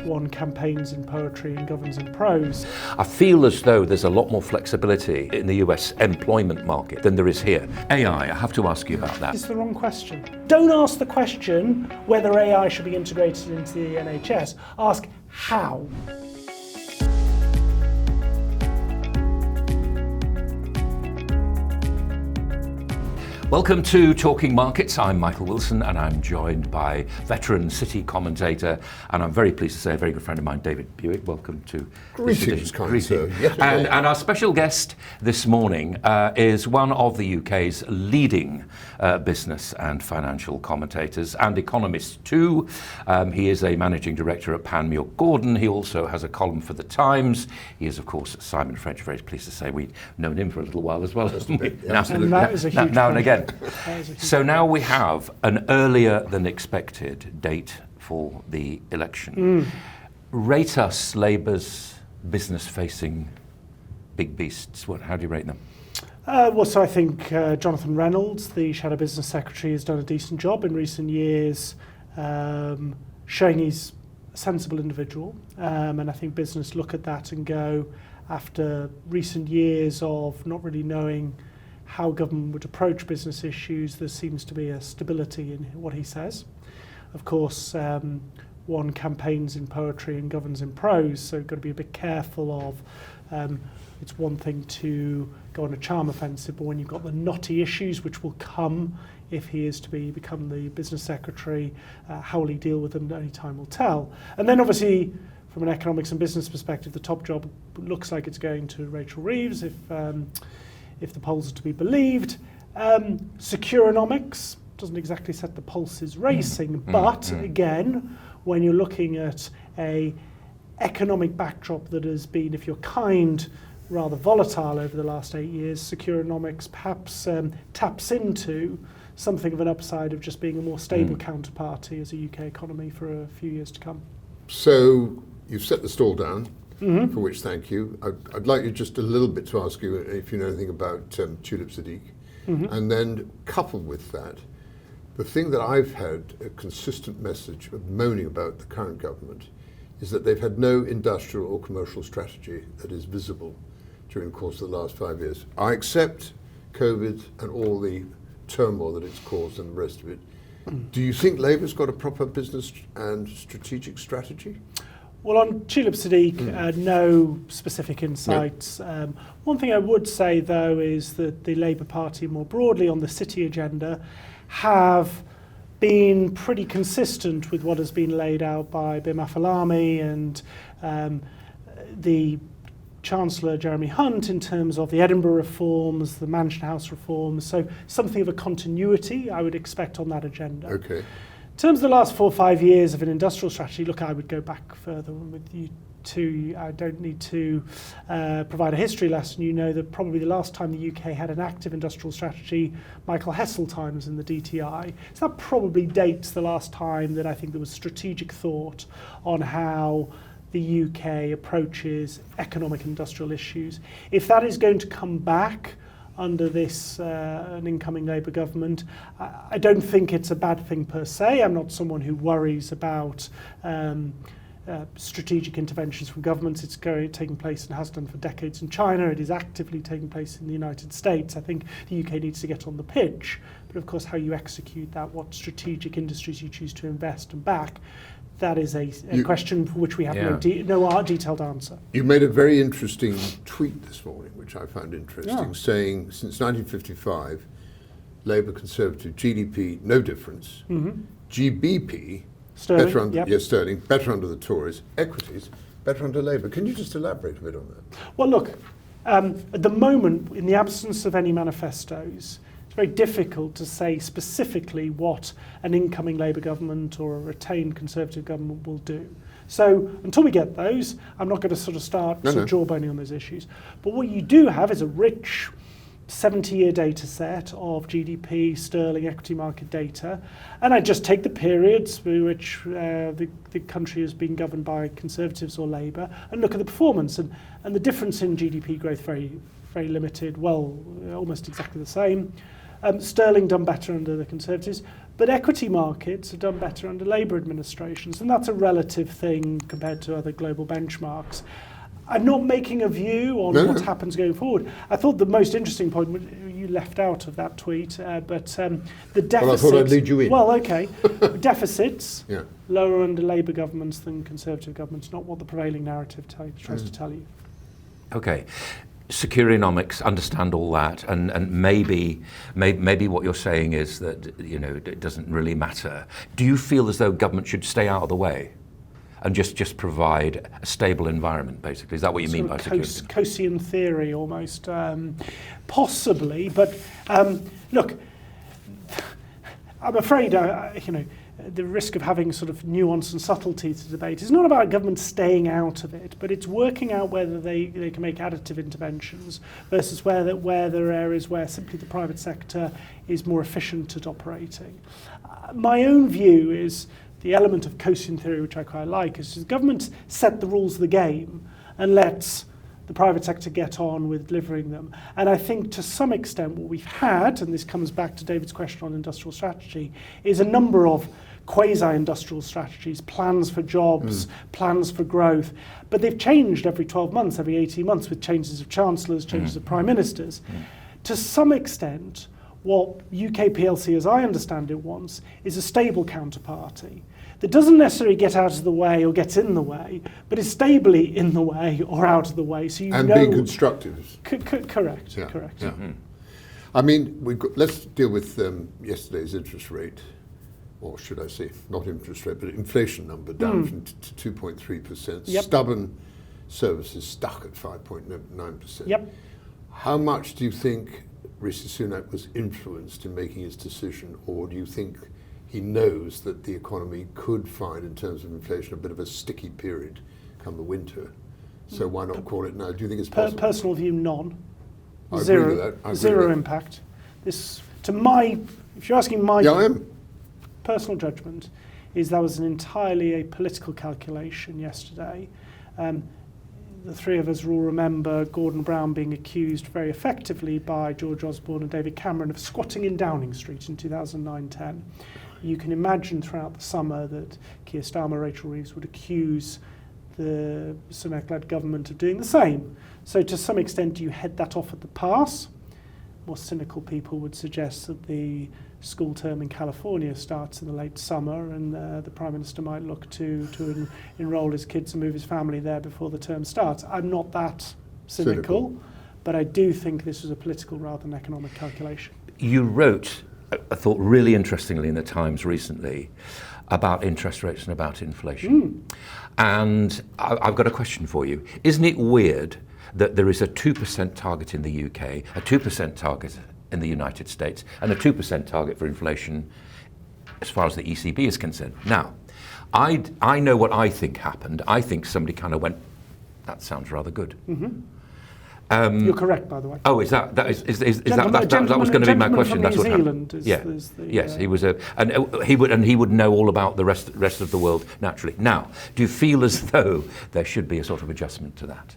one campaigns in poetry and governs in prose. I feel as though there's a lot more flexibility in the US employment market than there is here. AI, I have to ask you about that. It's the wrong question. Don't ask the question whether AI should be integrated into the NHS. Ask how. Welcome to Talking Markets. I'm Michael Wilson and I'm joined by veteran City commentator and I'm very pleased to say a very good friend of mine, David Buik. Welcome to Greetings, kind sir. And our special guest this morning is one of the UK's leading business and financial commentators and economists too. He is a managing director at Panmure Gordon. He also has a column for The Times. He is, of course, Simon French. Very pleased to say we've known him for a little while as well. Absolutely. That is a huge now and again. So pleasure. now we have an earlier than expected date for the election. Rate us Labour's business-facing big beasts. How do you rate them? So I think Jonathan Reynolds, the Shadow Business Secretary, has done a decent job in recent years, showing he's a sensible individual. And I think business look at that and go, after recent years of not really knowing how government would approach business issues, there seems to be a stability in what he says. Of course, one campaigns in poetry and governs in prose, so you've got to be a bit careful of, it's one thing to go on a charm offensive, but when you've got the knotty issues which will come if he is to become the business secretary, how will he deal with them? Only time will tell. And then obviously, from an economics and business perspective, the top job looks like it's going to Rachel Reeves if the polls are to be believed. Securenomics doesn't exactly set the pulses racing, but again, when you're looking at a economic backdrop that has been, if you're kind, rather volatile over the last 8 years, Securenomics perhaps taps into something of an upside of just being a more stable counterparty as a UK economy for a few years to come. So you've set the stall down, for which thank you. I'd like you just a little bit to ask you if you know anything about Tulip Sadiq. And then coupled with that, the thing that I've had a consistent message of moaning about the current government is that they've had no industrial or commercial strategy that is visible during the course of the last 5 years. I accept COVID and all the turmoil that it's caused and the rest of it. Do you think Labour's got a proper business and strategic strategy? Well, on Tulip Sadiq, no specific insights. One thing I would say, though, is that the Labour Party more broadly on the city agenda have been pretty consistent with what has been laid out by Bim Afalami and the Chancellor Jeremy Hunt in terms of the Edinburgh reforms, the Mansion House reforms. So something of a continuity I would expect on that agenda. Okay. In terms of the last 4 or 5 years of an industrial strategy, look, I would go back further with you too. I don't need to provide a history lesson. You know that probably the last time the UK had an active industrial strategy, Michael Hessel times in the DTI. So that probably dates the last time that I think there was strategic thought on how the UK approaches economic and industrial issues. If that is going to come back under this an incoming Labour government, I don't think it's a bad thing per se. I'm not someone who worries about strategic interventions from governments. It's taking place and has done for decades in China. It is actively taking place in the United States. I think the UK needs to get on the pitch, but of course how you execute that, what strategic industries you choose to invest and back, that is a question for which we have no detailed answer. You made a very interesting tweet this morning, which I found interesting, saying since 1955, Labour Conservative GDP, no difference. GBP, Sterling, better under, sterling, better under the Tories. Equities, better under Labour. Can you just elaborate a bit on that? Well, look, at the moment, in the absence of any manifestos, it's very difficult to say specifically what an incoming Labour government or a retained Conservative government will do. So until we get those, I'm not going to sort of start jawboning on those issues. But what you do have is a rich 70-year data set of GDP, sterling, equity market data, and I just take the periods through which the country has been governed by Conservatives or Labour and look at the performance, and the difference in GDP growth very, very limited, well, almost exactly the same. Sterling done better under the Conservatives, but equity markets have done better under Labour administrations, and that's a relative thing compared to other global benchmarks. I'm not making a view on what happens going forward. I thought the most interesting point you left out of that tweet, but the deficits. Well, I thought I'd lead you in. Well, okay, deficits lower under Labour governments than Conservative governments. Not what the prevailing narrative tries to tell you. Okay. Securenomics, understand all that, and maybe what you're saying is that it doesn't really matter. Do you feel as though government should stay out of the way and just provide a stable environment, basically? Is that what you mean by security? Coasian theory, almost. Possibly, but look, I'm afraid, the risk of having sort of nuance and subtlety to debate is not about government staying out of it, but it's working out whether they can make additive interventions versus where there are areas where simply the private sector is more efficient at operating. My own view is the element of Coasian theory, which I quite like, is the government set the rules of the game and lets the private sector get on with delivering them. And I think to some extent what we've had, and this comes back to David's question on industrial strategy, is a number of quasi-industrial strategies, plans for jobs, plans for growth, but they've changed every 12 months, every 18 months with changes of chancellors, changes of prime ministers. To some extent, what UK PLC, as I understand it, wants is a stable counterparty that doesn't necessarily get out of the way or gets in the way, but is stably in the way or out of the way. So and being constructive. Correct. Yeah. Correct. Yeah. I mean, let's deal with yesterday's interest rate, or should I say, not interest rate, but inflation number down to 2.3%. Yep. Stubborn services stuck at 5.9%. Yep. How much do you think Rishi Sunak was influenced in making his decision, or do you think he knows that the economy could find, in terms of inflation, a bit of a sticky period come the winter? So why not call it now? Do you think it's possible? Personal view, none. I Zero. agree with that. Zero impact. This, if you're asking my I am. personal judgment, is that was entirely a political calculation yesterday. The three of us will remember Gordon Brown being accused very effectively by George Osborne and David Cameron of squatting in Downing Street in 2009-10. You can imagine throughout the summer that Keir Starmer, Rachel Reeves would accuse the Sunak-led government of doing the same. So to some extent you head that off at the pass. More cynical people would suggest that the school term in California starts in the late summer, and the Prime Minister might look to enrol his kids and move his family there before the term starts. I'm not that cynical, but I do think this was a political rather than economic calculation. You wrote, I thought really interestingly in the Times recently, about interest rates and about inflation. And I've got a question for you. Isn't it weird that there is a 2% target in the UK, a 2% target in the United States, and a 2% target for inflation as far as the ECB is concerned? Now, I know what I think happened. I think somebody kind of went, that sounds rather good. You're correct, by the way. Oh, that was going to be my question. That's what happened. Yes, he was and he would know all about the rest of the world naturally. Now, do you feel as though there should be a sort of adjustment to that?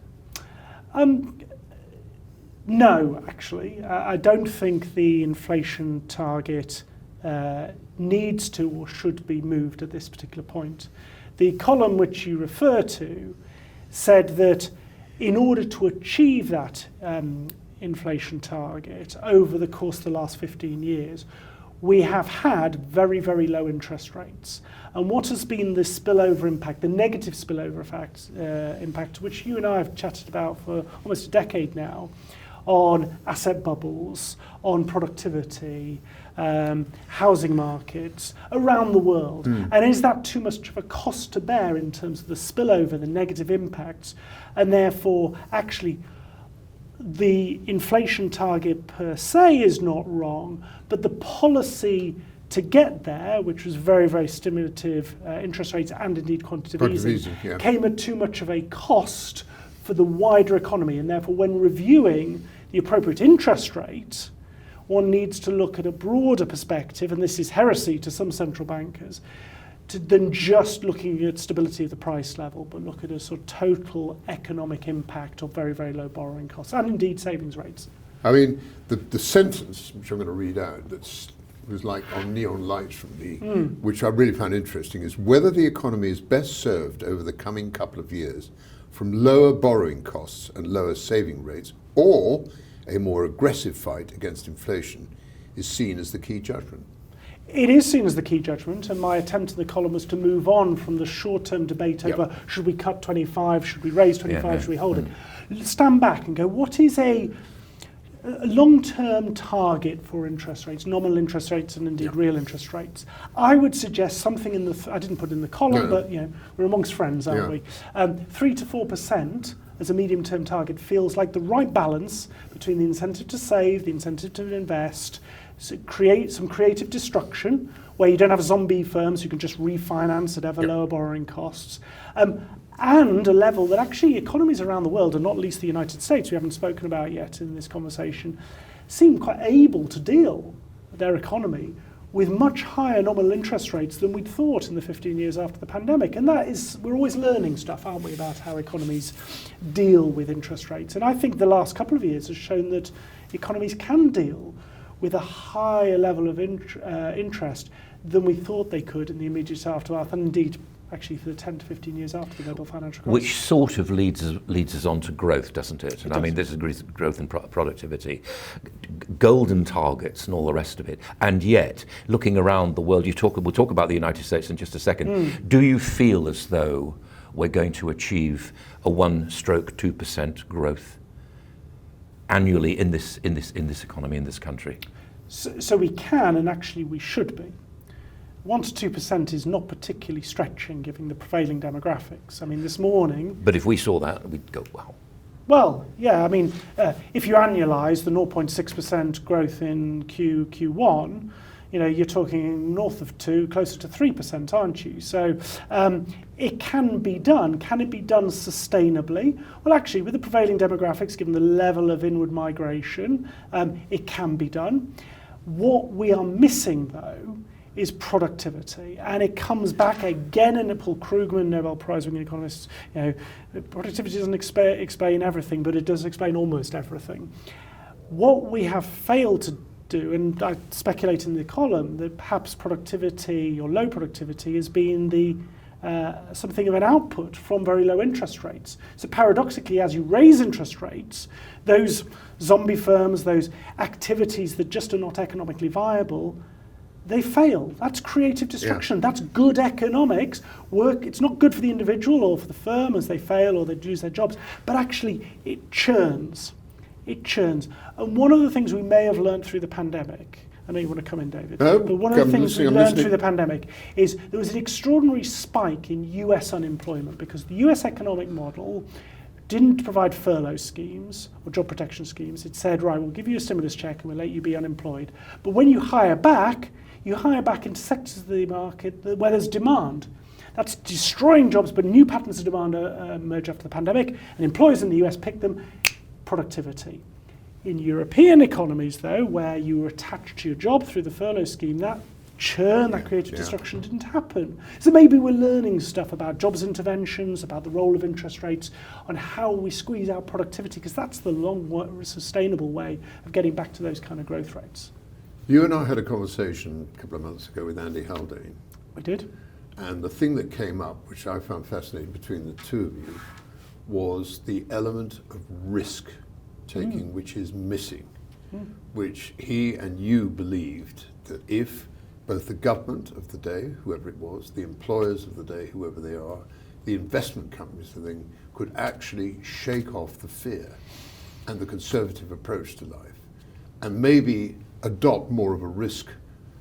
No, actually. I don't think the inflation target needs to or should be moved at this particular point. The column which you refer to said that in order to achieve that inflation target over the course of the last 15 years, we have had very, very low interest rates. And what has been the spillover impact, the negative spillover impact, which you and I have chatted about for almost a decade now, on asset bubbles, on productivity, housing markets around the world. And is that too much of a cost to bear in terms of the spillover, the negative impacts? And therefore, actually, the inflation target per se is not wrong, but the policy to get there, which was very, very stimulative interest rates and indeed quantitative easing, came at too much of a cost for the wider economy. And therefore, when reviewing the appropriate interest rate, one needs to look at a broader perspective, and this is heresy to some central bankers, than just looking at stability of the price level, but look at a sort of total economic impact of very, very low borrowing costs and indeed savings rates. I mean, the sentence, which I'm going to read out, was like on neon lights from me, which I really found interesting, is whether the economy is best served over the coming couple of years from lower borrowing costs and lower saving rates, or a more aggressive fight against inflation, is seen as the key judgment. It is seen as the key judgment, and my attempt in the column was to move on from the short-term debate over should we cut 25, should we raise 25, should we hold it. Stand back and go, what is a long-term target for interest rates, nominal interest rates and indeed real interest rates? I would suggest something in the, I didn't put it in the column, but we're amongst friends, aren't we? 3 to 4% as a medium-term target feels like the right balance between the incentive to save, the incentive to invest, so create some creative destruction where you don't have zombie firms who can just refinance at ever lower borrowing costs, and a level that actually economies around the world, and not least the United States, we haven't spoken about yet in this conversation, seem quite able to deal with their economy with much higher nominal interest rates than we'd thought in the 15 years after the pandemic. And that is, we're always learning stuff, aren't we, about how economies deal with interest rates. And I think the last couple of years has shown that economies can deal with a higher level of interest than we thought they could in the immediate aftermath, and indeed actually for the 10 to 15 years after the global financial crisis. Which sort of leads us on to growth, doesn't it? And I mean, this is growth and productivity, golden targets and all the rest of it. And yet, looking around the world, we'll talk about the United States in just a second. Do you feel as though we're going to achieve a 1-2% growth annually in this economy, in this country? So we can, and actually we should be. 1 to 2% is not particularly stretching given the prevailing demographics. I mean, this morning... But if we saw that, we'd go, wow. Well, yeah, I mean, if you annualise the 0.6% growth in Q1, you're talking north of 2, closer to 3%, aren't you? So it can be done. Can it be done sustainably? Well, actually, with the prevailing demographics, given the level of inward migration, it can be done. What we are missing, though, is productivity, and it comes back again in Paul Krugman, Nobel Prize-winning economists. Productivity doesn't explain everything, but it does explain almost everything. What we have failed to do, and I speculate in the column that perhaps productivity or low productivity has been the something of an output from very low interest rates. So paradoxically, as you raise interest rates, those zombie firms, those activities that just are not economically viable, they fail. That's creative destruction. That's good economics. It's not good for the individual or for the firm as they fail or they lose their jobs, but actually it churns. It churns. And one of the things we may have learned through the pandemic, I know you want to come in, David, but one of the things we learned through the pandemic is there was an extraordinary spike in US unemployment because the US economic model didn't provide furlough schemes or job protection schemes. It said, right, we'll give you a stimulus check and we'll let you be unemployed. But when you hire back into sectors of the market where there's demand. That's destroying jobs, but new patterns of demand emerge after the pandemic, and employers in the US pick them. Productivity. In European economies, though, where you were attached to your job through the furlough scheme, that churn, that creative destruction didn't happen. So maybe we're learning stuff about jobs interventions, about the role of interest rates, on how we squeeze out productivity, because that's the long, sustainable way of getting back to those kind of growth rates. You and I had a conversation a couple of months ago with Andy Haldane. We did. And the thing that came up, which I found fascinating between the two of you, was the element of risk taking, which is missing, which he and you believed that if both the government of the day, whoever it was, the employers of the day, whoever they are, the investment companies of the thing, could actually shake off the fear and the conservative approach to life, and maybe adopt more of a risk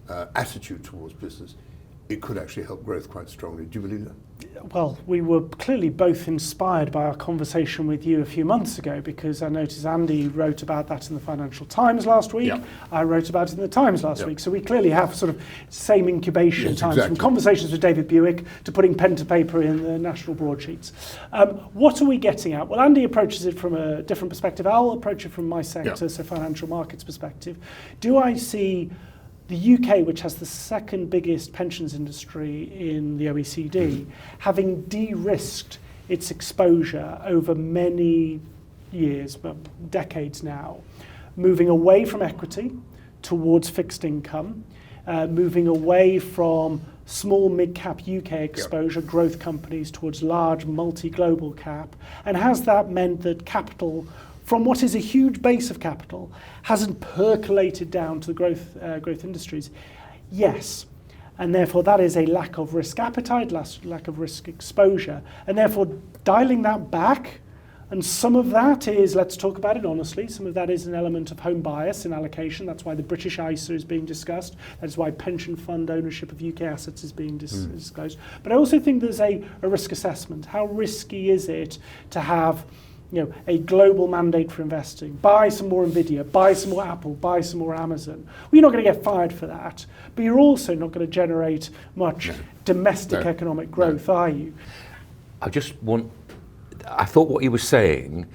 attitude towards business, it could actually help growth quite strongly. Do you believe that? Well, we were clearly both inspired by our conversation with you a few months ago, because I noticed Andy wrote about that in the Financial Times last week. Yep. I wrote about it in the Times last week. So we clearly have sort of same incubation times, from conversations with David Buik to putting pen to paper in the national broadsheets. What are we getting at? Well, Andy approaches it from a different perspective. I'll approach it from my sector, so financial markets perspective. Do I see the UK, which has the second biggest pensions industry in the OECD, having de-risked its exposure over many years, decades now, moving away from equity towards fixed income, moving away from small mid-cap UK exposure, growth companies, towards large multi-global cap. And has that meant that capital, from what is a huge base of capital, hasn't percolated down to the growth industries? Yes. And therefore that is a lack of risk appetite, lack of risk exposure. And therefore dialing that back, and some of that is, let's talk about it honestly, some of that is an element of home bias in allocation. That's why the British ISA is being discussed. That's why pension fund ownership of UK assets is being disclosed. But I also think there's a risk assessment. How risky is it to have a global mandate for investing? Buy some more Nvidia, buy some more Apple, buy some more Amazon. Well, you're not going to get fired for that, but you're also not going to generate much domestic economic growth, are you? I thought what you were saying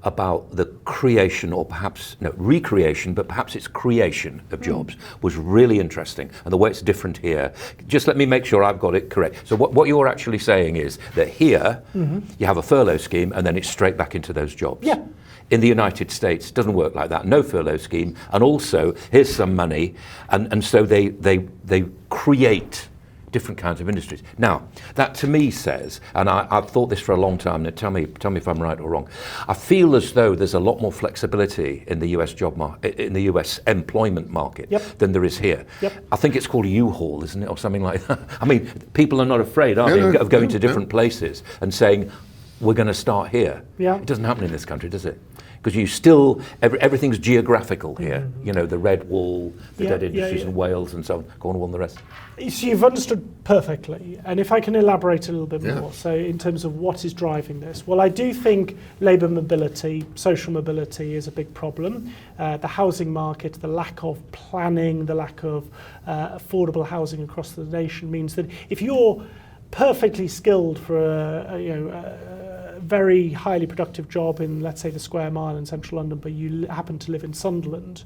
about the creation, or perhaps recreation, but perhaps it's creation of jobs, was really interesting, and the way it's different here. Just let me make sure I've got it correct. So what you're actually saying is that here you have a furlough scheme and then it's straight back into those jobs. Yeah. In the United States, it doesn't work like that. No furlough scheme, and also here's some money, and so they create different kinds of industries. Now, that to me says, and I've thought this for a long time, now tell me if I'm right or wrong, I feel as though there's a lot more flexibility in the US job market, in the US employment market than there is here. I think it's called U-Haul, isn't it, or something like that. I mean, people are not afraid, are they, of going to different places and saying, we're going to start here. It doesn't happen in this country, does it? Because you still, everything's geographical here. The red wall, the dead industries in Wales and so on, Cornwall and the rest. So you've understood perfectly. And if I can elaborate a little bit more, so in terms of what is driving this, well, I do think labour mobility, social mobility is a big problem. The housing market, the lack of planning, the lack of affordable housing across the nation means that if you're perfectly skilled for a very highly productive job in, let's say, the Square Mile in central London, but you happen to live in Sunderland,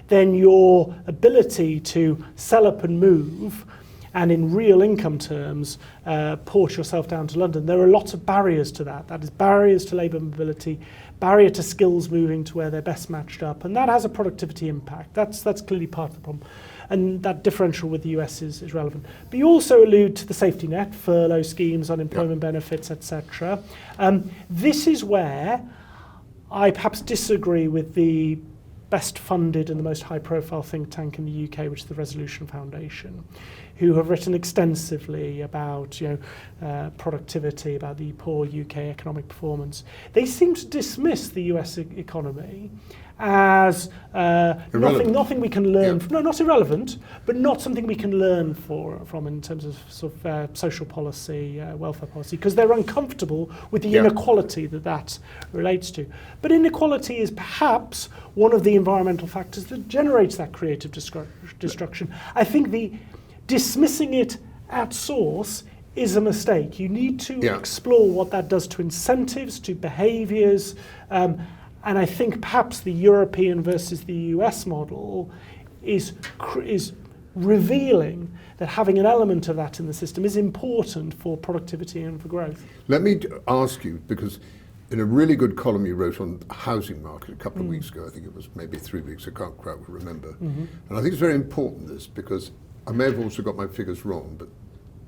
then your ability to sell up and move, and in real income terms, port yourself down to London, there are lots of barriers to that. That is barriers to labour mobility, barrier to skills moving to where they're best matched up, and that has a productivity impact. That's clearly part of the problem. And that differential with the US is relevant. But you also allude to the safety net, furlough schemes, unemployment benefits, etc. This is where I perhaps disagree with the best funded and the most high profile think tank in the UK, which is the Resolution Foundation, who have written extensively about productivity, about the poor UK economic performance. They seem to dismiss the US economy as nothing we can learn from. No, not irrelevant, but not something we can learn from in terms of sort of social policy, welfare policy, because they're uncomfortable with the inequality that relates to. But inequality is perhaps one of the environmental factors that generates that creative destruction. I think dismissing it at source is a mistake. You need to explore what that does to incentives, to behaviours, and I think perhaps the European versus the US model is revealing that having an element of that in the system is important for productivity and for growth. Let me ask you, because in a really good column you wrote on the housing market a couple of weeks ago, I think it was maybe 3 weeks, I can't quite remember. And I think it's very important this, because I may have also got my figures wrong, but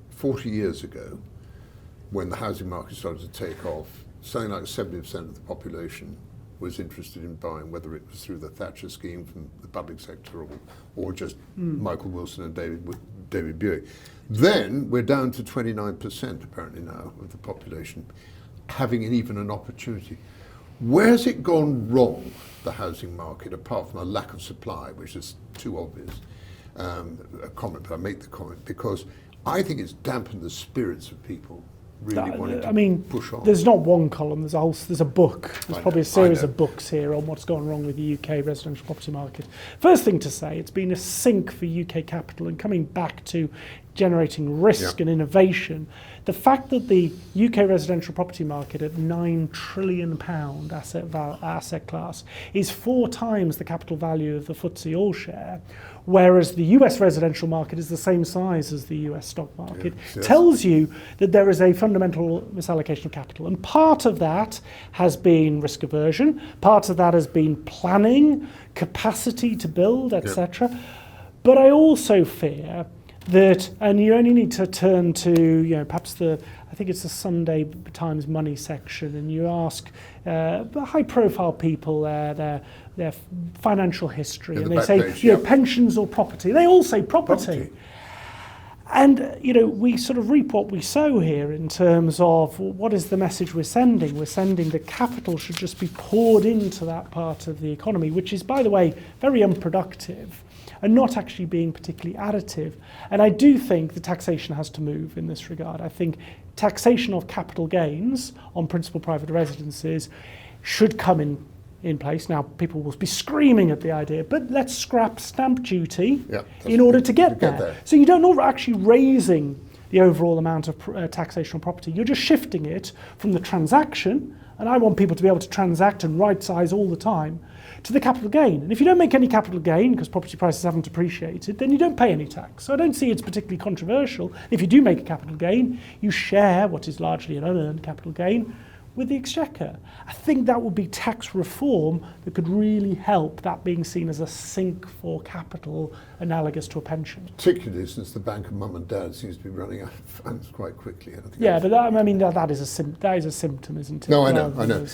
40 years ago, when the housing market started to take off, something like 70% of the population was interested in buying, whether it was through the Thatcher scheme from the public sector or just Michael Wilson and David Buik. Then we're down to 29% apparently now of the population having even an opportunity. Where's it gone wrong, the housing market, apart from a lack of supply, which is too obvious a comment, but I make the comment because I think it's dampened the spirits of people really wanting to push on. There's not one column, there's a book. There's probably a series of books here on what's gone wrong with the UK residential property market. First thing to say, it's been a sink for UK capital, and coming back to generating risk and innovation. The fact that the UK residential property market at £9 trillion asset class is 4 times the capital value of the FTSE All Share, whereas the US residential market is the same size as the US stock market, tells you that there is a fundamental misallocation of capital. And part of that has been risk aversion, part of that has been planning, capacity to build, etc. But I also fear that, and you only need to turn to, perhaps I think it's the Sunday Times Money section, and you ask high-profile people their financial history, and they say, pensions or property. They all say property. And, we sort of reap what we sow here in terms of what is the message we're sending. We're sending that capital should just be poured into that part of the economy, which is, by the way, very unproductive and not actually being particularly additive. And I do think the taxation has to move in this regard. I think taxation of capital gains on principal private residences should come in place. Now, people will be screaming at the idea, but let's scrap stamp duty in order to get there. So you don't actually raising the overall amount of taxation on property. You're just shifting it from the transaction, and I want people to be able to transact and right size all the time, to the capital gain. And if you don't make any capital gain because property prices haven't appreciated, then you don't pay any tax. So I don't see it's particularly controversial. If you do make a capital gain, you share what is largely an unearned capital gain with the Exchequer. I think that would be tax reform that could really help that being seen as a sink for capital analogous to a pension. Particularly since the bank of mum and dad seems to be running out of funds quite quickly. But that is a symptom, isn't it? No, I know.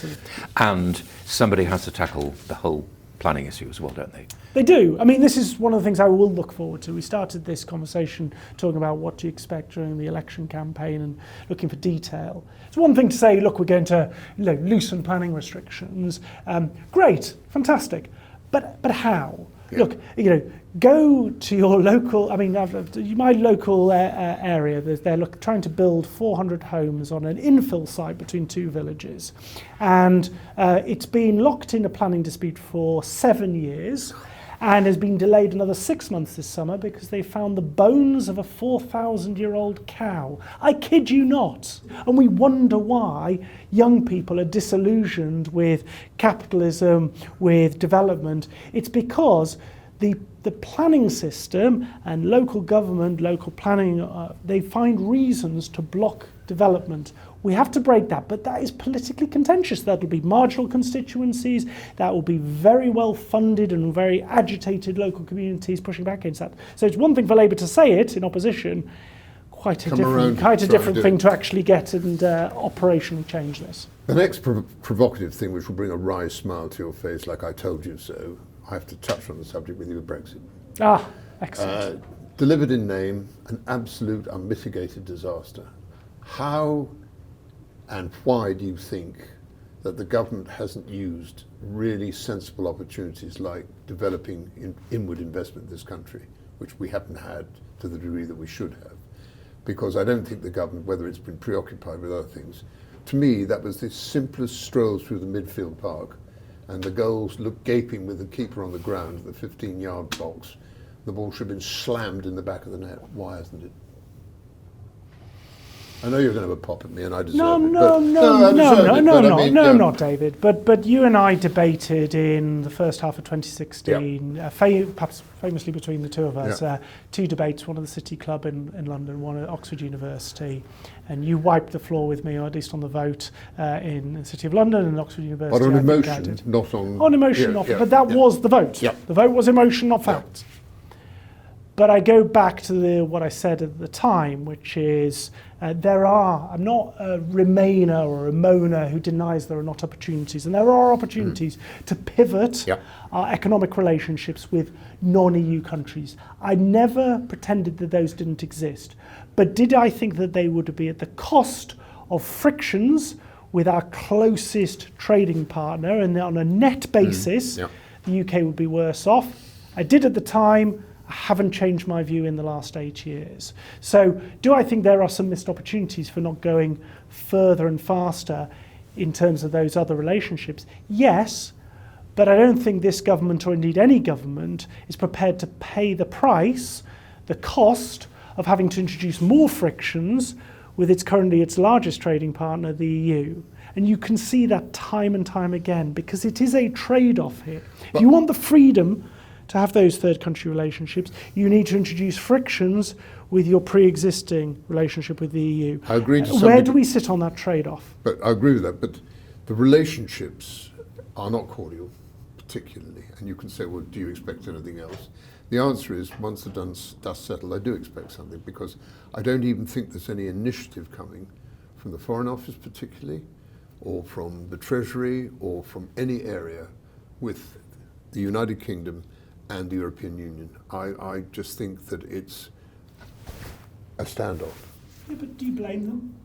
And somebody has to tackle the whole planning issue as well, don't they? They do. This is one of the things I will look forward to. We started this conversation talking about what do you expect during the election campaign and looking for detail. It's one thing to say, look, we're going to loosen planning restrictions. Great, fantastic. But how? Yeah. Look, go to your local, my local area, they're trying to build 400 homes on an infill site between 2 villages. And it's been locked in a planning dispute for 7 years and has been delayed another 6 months this summer because they found the bones of a 4,000-year-old cow. I kid you not. And we wonder why young people are disillusioned with capitalism, with development. It's because the planning system and local government, local planning, they find reasons to block development. We have to break that, but that is politically contentious. That'll be marginal constituencies, that will be very well funded and very agitated local communities pushing back against that. So it's one thing for Labour to say it in opposition, quite a different thing to actually get and operationally change this. The next provocative thing, which will bring a wry smile to your face, like I told you so, I have to touch on the subject with you with Brexit. Excellent. Delivered in name, an absolute unmitigated disaster. How and why do you think that the government hasn't used really sensible opportunities like developing inward investment in this country, which we haven't had to the degree that we should have? Because I don't think the government, whether it's been preoccupied with other things, to me that was the simplest stroll through the midfield park, and the goals looked gaping with the keeper on the ground at the 15-yard box. The ball should have been slammed in the back of the net. Why hasn't it? I know you're going to have a pop at me, and I deserve it. No, not David. But you and I debated in the first half of 2016, perhaps famously between the two of us, 2 debates, one at the City Club in London, one at Oxford University, and you wiped the floor with me, or at least on the vote in the City of London and Oxford University. But on emotion, not on... On emotion, but that was the vote. Yep. The vote was emotion, not fact. But I go back to what I said at the time, which is I'm not a Remainer or a Moaner who denies there are not opportunities. And there are opportunities to pivot our economic relationships with non-EU countries. I never pretended that those didn't exist. But did I think that they would be at the cost of frictions with our closest trading partner, and on a net basis, the UK would be worse off? I did at the time. I haven't changed my view in the last 8 years. So do I think there are some missed opportunities for not going further and faster in terms of those other relationships? Yes, but I don't think this government, or indeed any government, is prepared to pay the price, the cost of having to introduce more frictions with its largest trading partner, the EU. And you can see that time and time again, because it is a trade-off here. If you want the freedom to have those third country relationships, you need to introduce frictions with your pre-existing relationship with the EU. I agree to Where do we sit on that trade-off? But I agree with that, but the relationships are not cordial, particularly. And you can say, well, do you expect anything else? The answer is, once the dust settled, I do expect something, because I don't even think there's any initiative coming from the Foreign Office particularly, or from the Treasury, or from any area with the United Kingdom and the European Union. I just think that it's a standoff. Yeah, but do you blame them?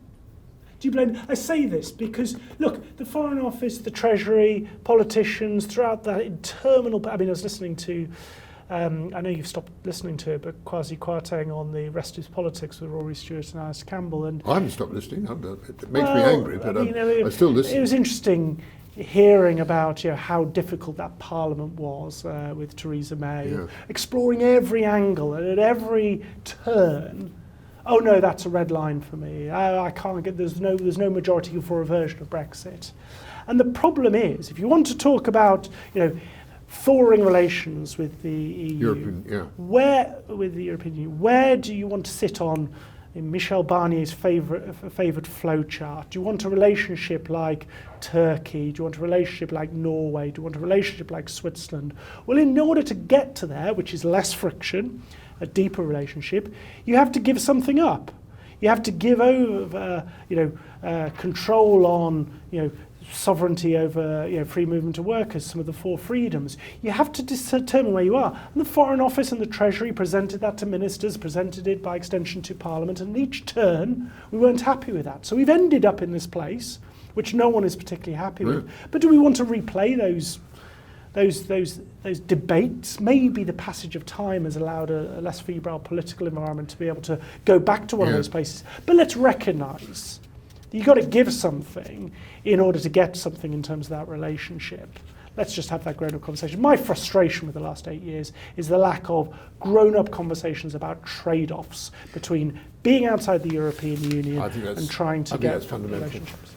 Do you blame them? I say this because, look, the Foreign Office, the Treasury, politicians, throughout that interminable... I mean, I was listening to... I know you've stopped listening to it, but Kwasi Kwarteng on the Rest is Politics with Rory Stewart and Alice Campbell. And I haven't stopped listening. It makes me angry, but I still listen. It was interesting hearing about how difficult that Parliament was with Theresa May, exploring every angle and at every turn. Oh no, that's a red line for me. I can't get. There's no majority for a version of Brexit. And the problem is, if you want to talk about thawing relations with the EU, where do you want to sit on in Michel Barnier's favoured flowchart? Do you want a relationship like Turkey? Do you want a relationship like Norway? Do you want a relationship like Switzerland? Well, in order to get to there, which is less friction, a deeper relationship, you have to give something up. You have to give over, control on, sovereignty over free movement of workers, some of the four freedoms. You have to determine where you are. And the Foreign Office and the Treasury presented that to ministers, presented it by extension to Parliament, and each turn we weren't happy with that. So we've ended up in this place, which no one is particularly happy with. But do we want to replay those debates? Maybe the passage of time has allowed a less febrile political environment to be able to go back to one of those places. But let's recognise you've got to give something in order to get something in terms of that relationship. Let's just have that grown-up conversation. My frustration with the last 8 years is the lack of grown-up conversations about trade-offs between being outside the European Union and trying to get relationships.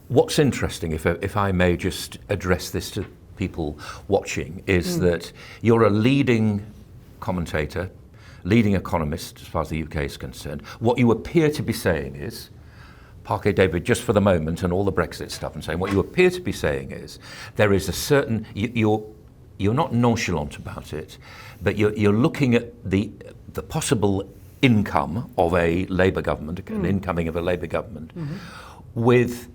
What's interesting, if I may just address this to people watching, is that you're a leading commentator, leading economist as far as the UK is concerned. What you appear to be saying is, parquet David just for the moment and all the Brexit stuff and saying, what you appear to be saying is there is a certain, you're not nonchalant about it, but you're looking at the possible income of a Labour government, an incoming of a Labour government, with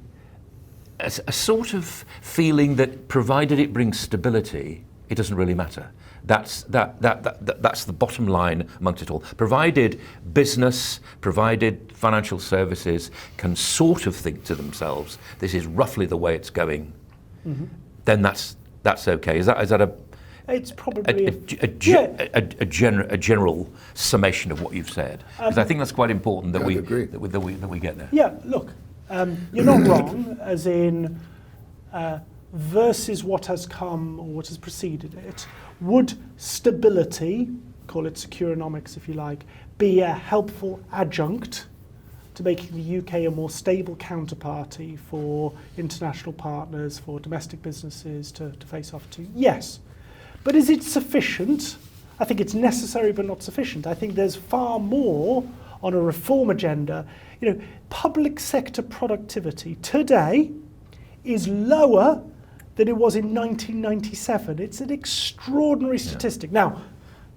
a sort of feeling that provided it brings stability, it doesn't really matter. That's the bottom line amongst it all. Provided business, provided financial services can sort of think to themselves, this is roughly the way it's going, then that's okay. Is that a? It's probably a general summation of what you've said, because I think that's quite important that we get there. Yeah, look, you're not wrong, as in versus what has come or what has preceded it. Would stability, call it Securenomics if you like, be a helpful adjunct to making the UK a more stable counterparty for international partners, for domestic businesses to face off to? Yes. But is it sufficient? I think it's necessary but not sufficient. I think there's far more on a reform agenda. Public sector productivity today is lower than it was in 1997. It's an extraordinary statistic. Now,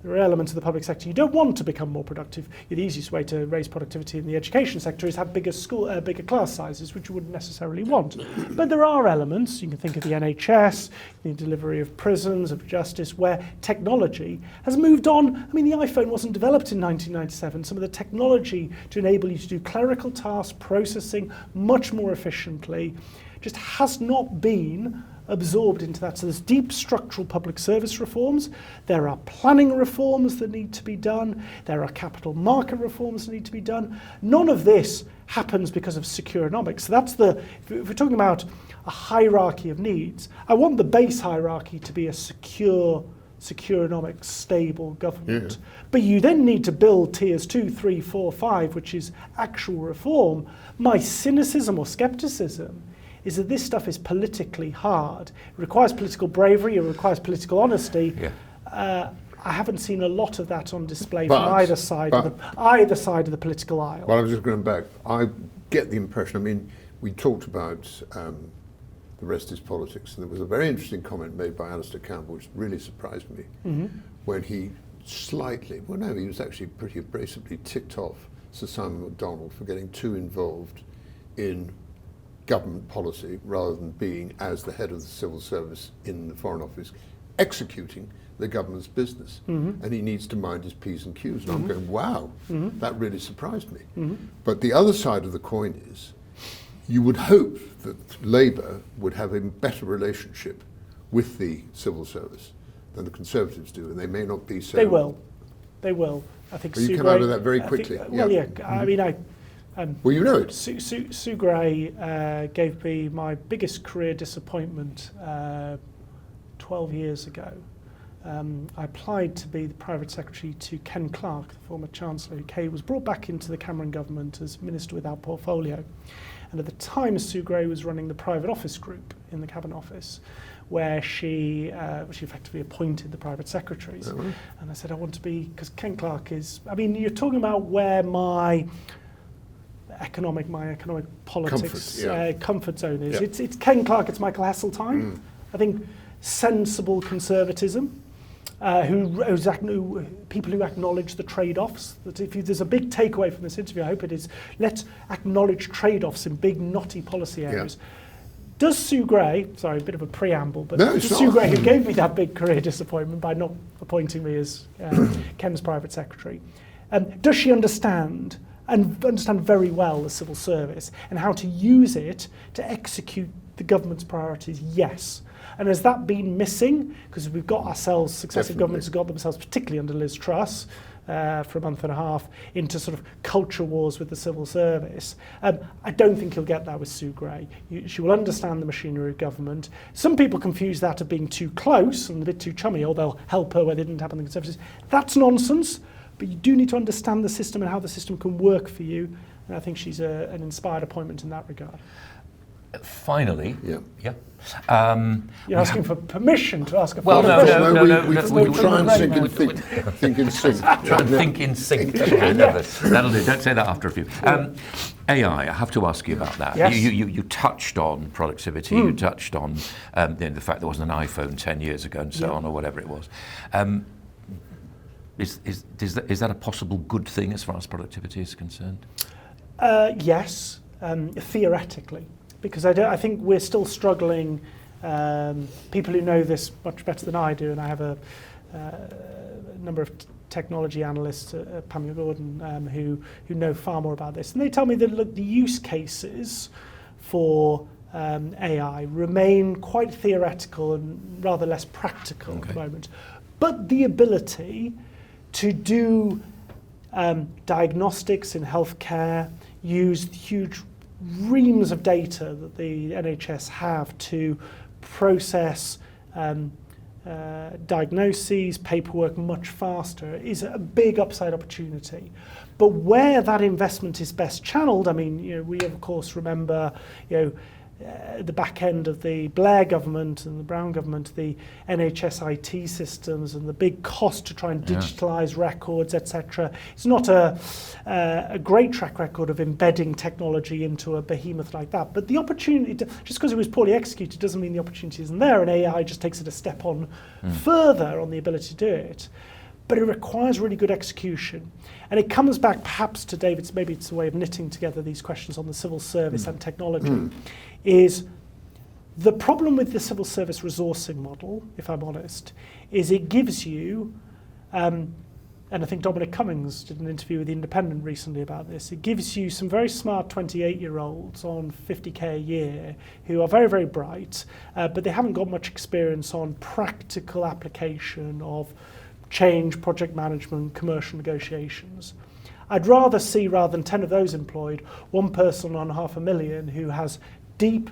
there are elements of the public sector you don't want to become more productive. The easiest way to raise productivity in the education sector is have bigger class sizes, which you wouldn't necessarily want. But there are elements, you can think of the NHS, the delivery of prisons, of justice, where technology has moved on. I mean, the iPhone wasn't developed in 1997. Some of the technology to enable you to do clerical tasks, processing much more efficiently, just has not been absorbed into that. So there's deep structural public service reforms, there are planning reforms that need to be done, there are capital market reforms that need to be done. None of this happens because of Securenomics. So that's if we're talking about a hierarchy of needs, I want the base hierarchy to be a secure Securenomics, stable government. But you then need to build tiers 2, 3, 4, 5, which is actual reform. My cynicism or skepticism is that this stuff is politically hard. It requires political bravery, it requires political honesty. I haven't seen a lot of that on display from either side of the political aisle. Well, I was just going back. I get the impression, I mean, we talked about the rest is politics, and there was a very interesting comment made by Alistair Campbell, which really surprised me, when he he was actually pretty abrasively ticked off Sir Simon MacDonald for getting too involved in government policy rather than being, as the head of the civil service in the Foreign Office, executing the government's business. And he needs to mind his P's and Q's. And I'm going, wow, that really surprised me. But the other side of the coin is, you would hope that Labour would have a better relationship with the civil service than the Conservatives do, and they may not be so. They will. I think you come out of that very quickly. I mean, well, you know it. Sue Gray gave me my biggest career disappointment 12 years ago. I applied to be the private secretary to Ken Clarke, the former Chancellor, who was brought back into the Cameron government as Minister without portfolio. And at the time, Sue Gray was running the private office group in the Cabinet Office, where she effectively appointed the private secretaries. And I said, I want to be, because Ken Clarke is, I mean, you're talking about where my economic politics comfort zone is. It's Ken Clarke, it's Michael Heseltine. I think sensible conservatism, people who acknowledge the trade-offs. That if there's a big takeaway from this interview, I hope it is, let's acknowledge trade-offs in big knotty policy areas. Does Sue Gray, sorry, a bit of a preamble, but Sue Gray, who gave me that big career disappointment by not appointing me as Ken's private secretary, does she understand very well the civil service and how to use it to execute the government's priorities? Yes. And has that been missing? Because we've got ourselves, successive governments have got themselves, particularly under Liz Truss, for a month and a half, into sort of culture wars with the civil service. I don't think you'll get that with Sue Gray. She will understand the machinery of government. Some people confuse that of being too close and a bit too chummy, or they'll help her where they didn't happen in the Conservatives. That's nonsense, but you do need to understand the system and how the system can work for you. And I think she's an inspired appointment in that regard. Finally, you're asking for permission to ask a well, no. We try and think in sync. Try and think in sync. That'll do. Don't say that after a few. AI, I have to ask you about that. Yes. You touched on productivity. You touched on the fact there wasn't an iPhone 10 years ago and so on, or whatever it was. Is that a possible good thing as far as productivity is concerned? Yes, theoretically. Because I think we're still struggling, people who know this much better than I do, and I have a number of technology analysts at Pamela Gordon who know far more about this. And they tell me that the use cases for AI remain quite theoretical and rather less practical at the moment. But the ability to do diagnostics in healthcare, use huge reams of data that the NHS have to process diagnoses, paperwork much faster is a big upside opportunity. But where that investment is best channeled, I mean, we of course remember, the back end of the Blair government and the Brown government, the NHS IT systems and the big cost to try and digitalise records, etc. It's not a great track record of embedding technology into a behemoth like that. But the opportunity, just because it was poorly executed, doesn't mean the opportunity isn't there, and AI just takes it a step on further on the ability to do it. But it requires really good execution. And it comes back perhaps to David's, maybe it's a way of knitting together these questions on the civil service and technology, is the problem with the civil service resourcing model, if I'm honest, is it gives you, and I think Dominic Cummings did an interview with The Independent recently about this, it gives you some very smart 28-year-olds on 50k a year who are very, very bright, but they haven't got much experience on practical application of change, project management, commercial negotiations. I'd rather see, rather than 10 of those employed, one person on $500,000 who has deep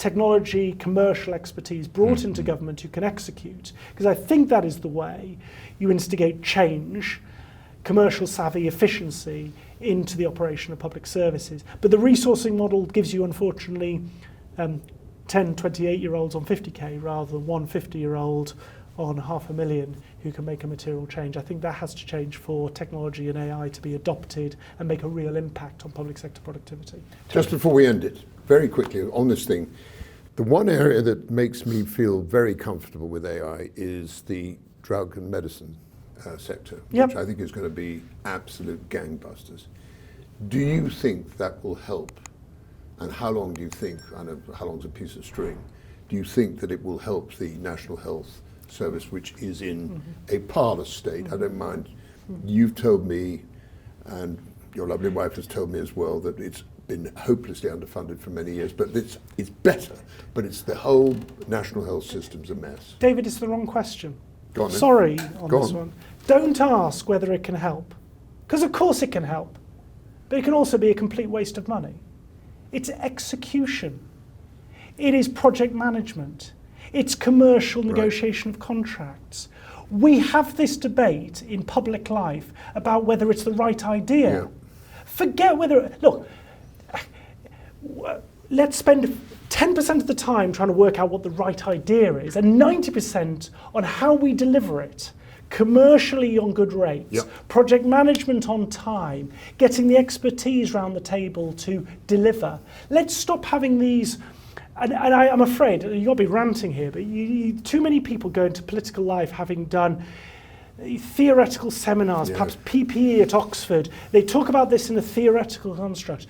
technology, commercial expertise brought into government who can execute. Because I think that is the way you instigate change, commercial savvy, efficiency into the operation of public services. But the resourcing model gives you, unfortunately, 10, 28-year-olds on 50k rather than one 50-year-old on 500,000 who can make a material change. I think that has to change for technology and AI to be adopted and make a real impact on public sector productivity. Just before we end it, very quickly on this thing, the one area that makes me feel very comfortable with AI is the drug and medicine sector, which I think is going to be absolute gangbusters. Do you think that will help? And how long do you think, I know how long's a piece of string, do you think that it will help the National Health Service, which is in a parlous state? I don't mind. You've told me, and your lovely wife has told me as well, that it's been hopelessly underfunded for many years, but it's better. But it's the whole national health system's a mess. David, it's the wrong question. Go on, then. Sorry on Go this on. one. Don't ask whether it can help, because of course it can help, but it can also be a complete waste of money. It's execution. It is project management. It's commercial negotiation of contracts. We have this debate in public life about whether it's the right idea. Yeah. Forget whether, look, let's spend 10% of the time trying to work out what the right idea is and 90% on how we deliver it. Commercially on good rates, project management on time, getting the expertise around the table to deliver. Let's stop having these, and I'm afraid, you've got to be ranting here, but too many people go into political life having done theoretical seminars, perhaps PPE at Oxford. They talk about this in a theoretical construct.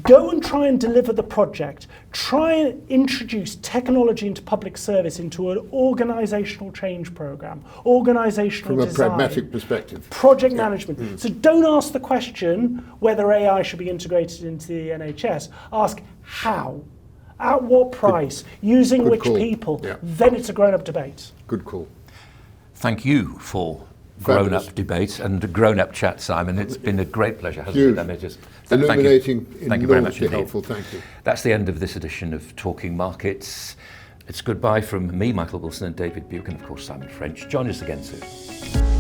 Go and try and deliver the project. Try and introduce technology into public service, into an organisational change programme, organisational From design. a pragmatic perspective. Project management. So don't ask the question whether AI should be integrated into the NHS. Ask how, at what price, using good which call. people. Then it's a grown-up debate. Good call. Thank you for grown-up debate and grown-up chat, Simon. It's been a great pleasure, hasn't it? Illuminating, thank you very much indeed. helpful. Thank you. That's the end of this edition of Talking Markets. It's goodbye from me, Michael Wilson, and David Buik, and of course Simon French. Join us again soon.